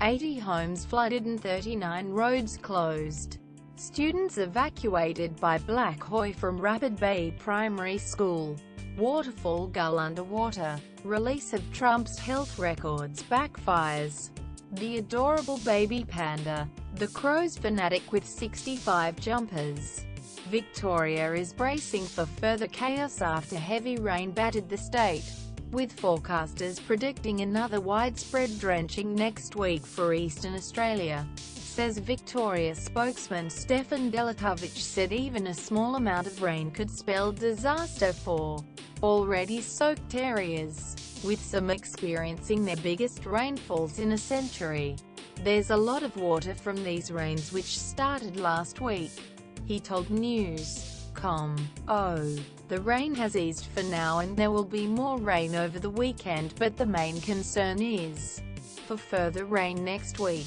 80 homes flooded and 39 roads closed. Students evacuated by blackhoe from Rapid Bay Primary School. Waterfall Gull underwater. Release of Trump's health records backfires. The adorable baby panda. The crow's fanatic with 65 jumpers. Victoria is bracing for further chaos after heavy rain battered the state, with forecasters predicting another widespread drenching next week for eastern Australia. SES Victoria spokesman Stefan Delatovic said even a small amount of rain could spell disaster for already soaked areas, with some experiencing their biggest rainfalls in a century. There's a lot of water from these rains which started last week, he told News.com. The rain has eased for now and there will be more rain over the weekend, but the main concern is for further rain next week.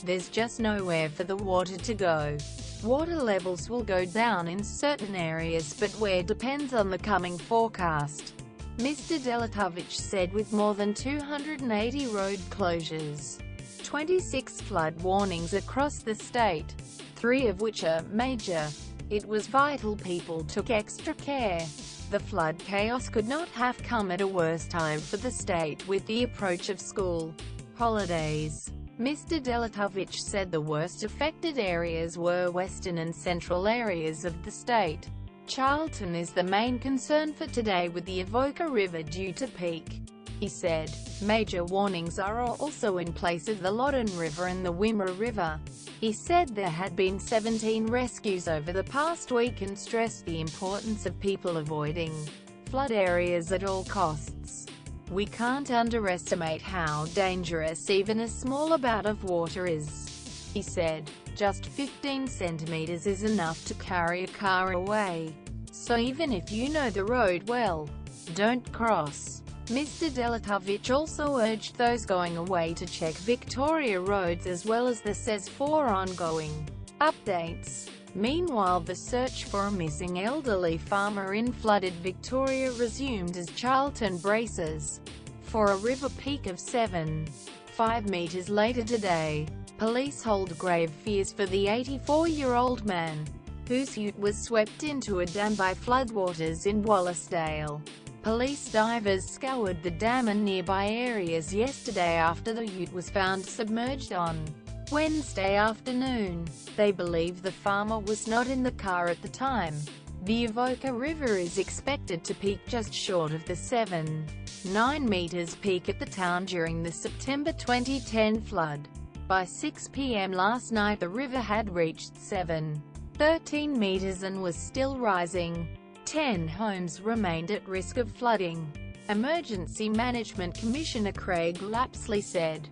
There's just nowhere for the water to go. Water levels will go down in certain areas, but where depends on the coming forecast, Mr. Delatovic said. With more than 280 road closures, 26 flood warnings across the state, 3 of which are major, it was vital people took extra care. The flood chaos could not have come at a worse time for the state with the approach of school holidays. Mr. Delatovic said the worst affected areas were western and central areas of the state. Charlton is the main concern for today, with the Avoca River due to peak. He said, major warnings are also in place of the Loddon River and the Wimmera River. He said there had been 17 rescues over the past week and stressed the importance of people avoiding flood areas at all costs. We can't underestimate how dangerous even a small amount of water is, he said. Just 15 centimeters is enough to carry a car away. So even if you know the road well, don't cross. Mr. Delatovic also urged those going away to check Victoria roads as well as the SES for ongoing updates. Meanwhile, the search for a missing elderly farmer in flooded Victoria resumed as Charlton braces for a river peak of 7.5 meters later today. Police hold grave fears for the 84-year-old man, whose ute was swept into a dam by floodwaters in Wallacedale. Police divers scoured the dam and nearby areas yesterday after the ute was found submerged on Wednesday afternoon. They believe the farmer was not in the car at the time. The Avoca River is expected to peak just short of the 7.9 meters peak at the town during the September 2010 flood. By 6 p.m. last night the river had reached 7.13 meters and was still rising. 10 homes remained at risk of flooding. Emergency Management Commissioner Craig Lapsley said.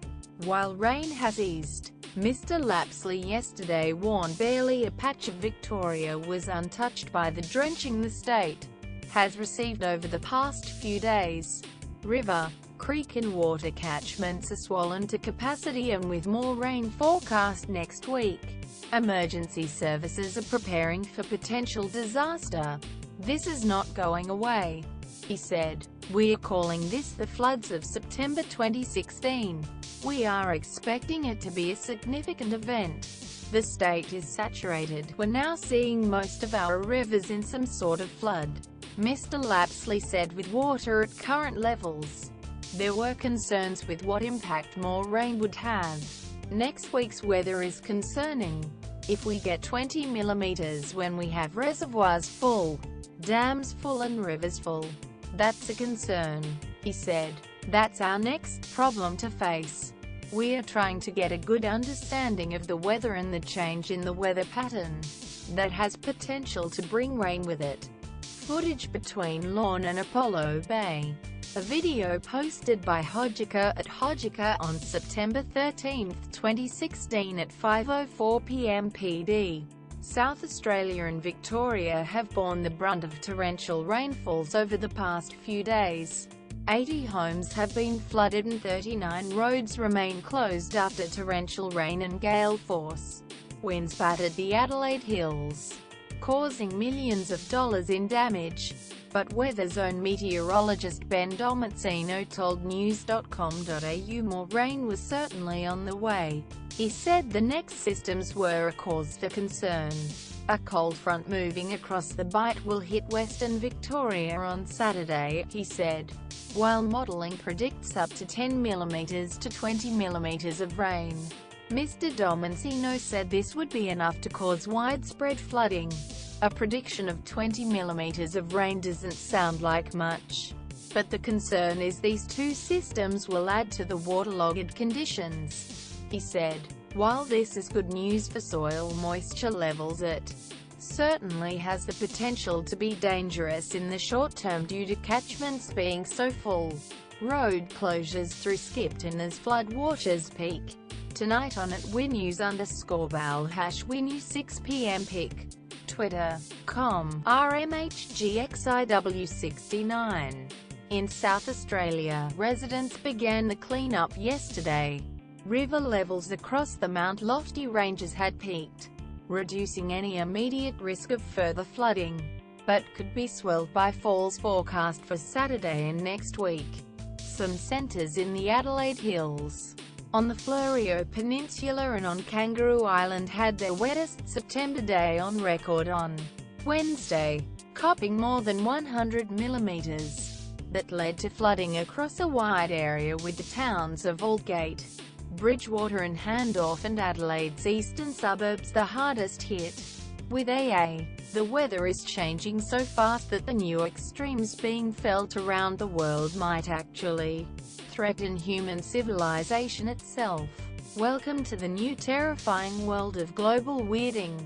While rain has eased, Mr. Lapsley yesterday warned barely a patch of Victoria was untouched by the drenching the state has received over the past few days. River, creek and water catchments are swollen to capacity, and with more rain forecast next week, emergency services are preparing for potential disaster. This is not going away, he said. We are calling this the floods of September 2016. We are expecting it to be a significant event. The state is saturated. We're now seeing most of our rivers in some sort of flood, Mr. Lapsley said. With water at current levels, there were concerns with what impact more rain would have. Next week's weather is concerning. If we get 20 millimeters when we have reservoirs full, dams full and rivers full, that's a concern, he said. That's our next problem to face. We are trying to get a good understanding of the weather and the change in the weather pattern that has potential to bring rain with it. Footage between Lorne and Apollo Bay. A video posted by Hodgeka at Hodgeka on September 13, 2016 at 5:04 p.m. PD. South Australia and Victoria have borne the brunt of torrential rainfalls over the past few days. 80 homes have been flooded and 39 roads remain closed after torrential rain and gale force winds battered the Adelaide Hills, causing millions of dollars in damage. but Weather Zone meteorologist Ben Domenzino told news.com.au more rain was certainly on the way. He said the next systems were a cause for concern. A cold front moving across the Bight will hit western Victoria on Saturday, he said, while modelling predicts up to 10 mm to 20 mm of rain. Mr. Domenzino said this would be enough to cause widespread flooding. A prediction of 20 mm of rain doesn't sound like much, but the concern is these two systems will add to the waterlogged conditions, he said. While this is good news for soil moisture levels, it certainly has the potential to be dangerous in the short term due to catchments being so full. Road closures through Skipton as floodwaters peak. Tonight on @WinNews_Bal #WinNews 6 p.m. pic. Twitter.com RMHGXIW69. In South Australia, residents began the clean-up yesterday. River levels across the Mount Lofty ranges had peaked, reducing any immediate risk of further flooding, but could be swelled by falls forecast for Saturday and next week. Some centres in the Adelaide Hills, on the Fleurieu Peninsula and on Kangaroo Island had their wettest September day on record on Wednesday, copping more than 100 mm. That led to flooding across a wide area, with the towns of Aldgate, Bridgewater and Handorf and Adelaide's eastern suburbs the hardest hit. With the weather is changing so fast that the new extremes being felt around the world might actually threaten human civilization itself. Welcome to the new terrifying world of global weirding.